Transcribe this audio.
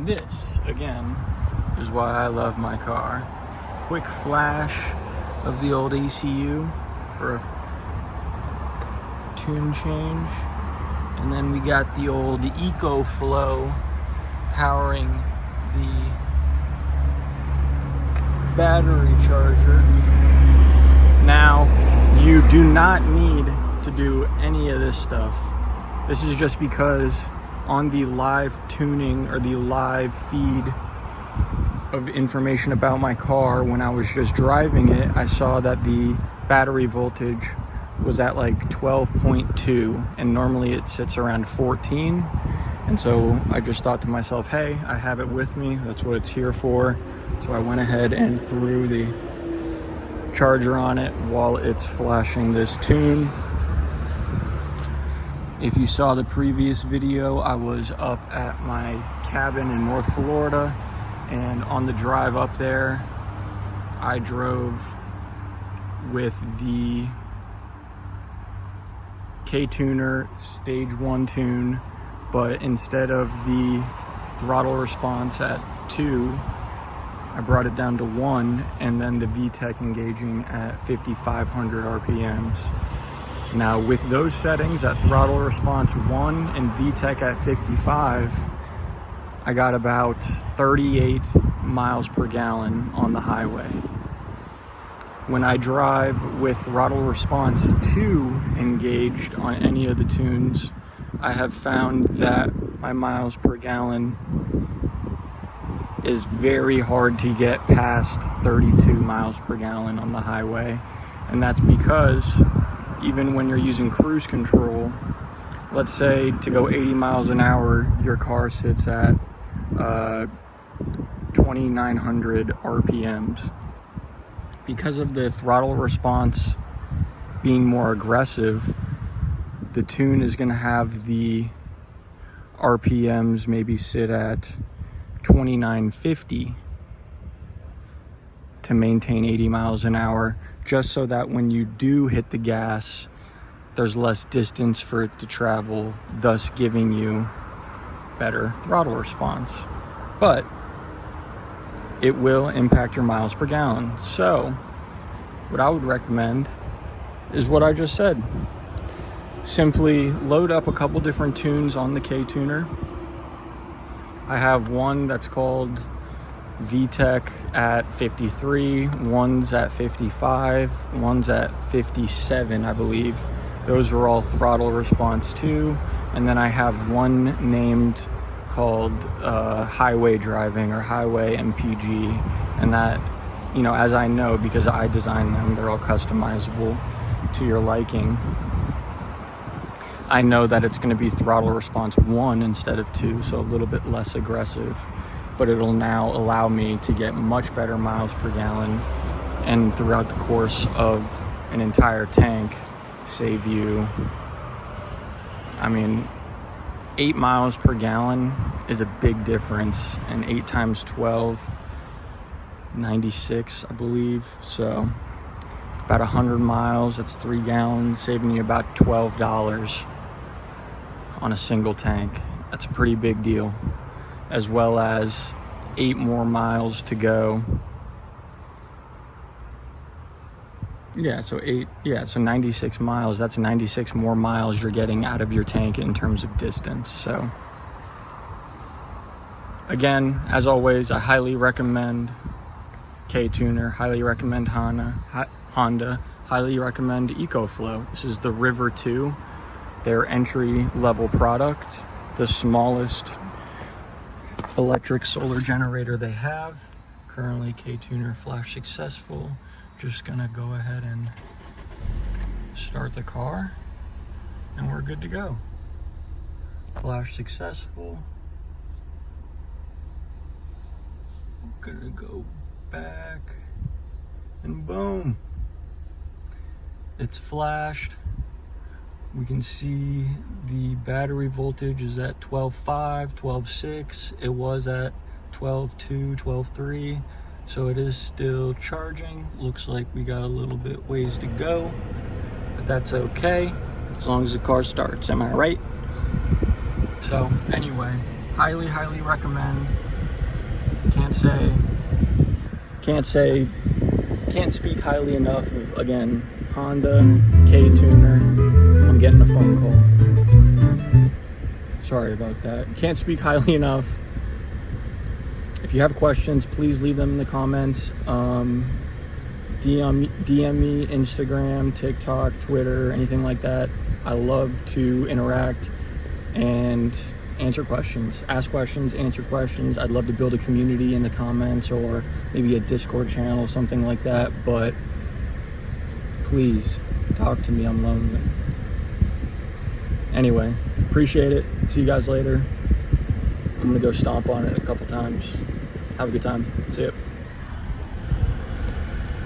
And this, again, is why I love my car. Quick flash of the old ECU for a tune change. And then we got the old EcoFlow powering the battery charger. Now, you do not need to do any of this stuff. This is just because on the live tuning or the live feed of information about my car, when I was just driving it, I saw that the battery voltage was at like 12.2, and normally it sits around 14. And so I just thought to myself, hey, I have it with me, that's what it's here for. So I went ahead and threw the charger on it while it's flashing this tune. If you saw the previous video, I was up at my cabin in North Florida, and on the drive up there, I drove with the Ktuner Stage 1 tune, but instead of the throttle response at 2, I brought it down to 1, and then the VTEC engaging at 5,500 RPMs. Now with those settings at throttle response 1 and VTEC at 55, I got about 38 miles per gallon on the highway. When I drive with throttle response 2 engaged on any of the tunes, I have found that my miles per gallon is very hard to get past 32 miles per gallon on the highway. And that's because even when you're using cruise control, let's say to go 80 miles an hour, your car sits at 2,900 RPMs. Because of the throttle response being more aggressive, the tune is going to have the RPMs maybe sit at 2,950 to maintain 80 miles an hour, just so that when you do hit the gas, there's less distance for it to travel, thus giving you better throttle response. But it will impact your miles per gallon. So what I would recommend is what I just said. Simply load up a couple different tunes on the Ktuner. I have one that's called VTEC at 53, one's at 55, one's at 57, I believe. Those are all throttle response 2. And then I have one named called highway driving or highway MPG. And that, you know, as I know, because I designed them, they're all customizable to your liking. I know that it's going to be throttle response 1 instead of 2, so a little bit less aggressive, but it'll now allow me to get much better miles per gallon, and throughout the course of an entire tank save you, I mean, 8 miles per gallon is a big difference, and 8 times 12, 96, I believe. So about 100 miles, that's 3 gallons, saving you about $12 on a single tank. That's a pretty big deal, as well as 8 more miles to go. So 96 miles. That's 96 more miles you're getting out of your tank in terms of distance. So again, as always, I highly recommend Ktuner, highly recommend Honda, highly recommend EcoFlow. This is the River 2, their entry level product, the smallest electric solar generator they have. Currently Ktuner flash successful. Just gonna go ahead and start the car and we're good to go. Flash successful. I'm gonna go back and boom, it's flashed. We can see the battery voltage is at 12.5, 12.6. It was at 12.2, 12.3. So it is still charging. Looks like we got a little bit ways to go, but that's okay as long as the car starts. Am I right? So anyway, highly recommend can't speak highly enough of, again, Honda, Ktuner. I'm getting a phone call. Sorry about that. Can't speak highly enough. If you have questions, please leave them in the comments. DM me, Instagram, TikTok, Twitter, anything like that. I love to interact and answer questions, ask questions, answer questions. I'd love to build a community in the comments or maybe a Discord channel, something like that. But please talk to me. I'm lonely. Anyway, appreciate it. See you guys later. I'm gonna go stomp on it a couple times. Have a good time. See ya.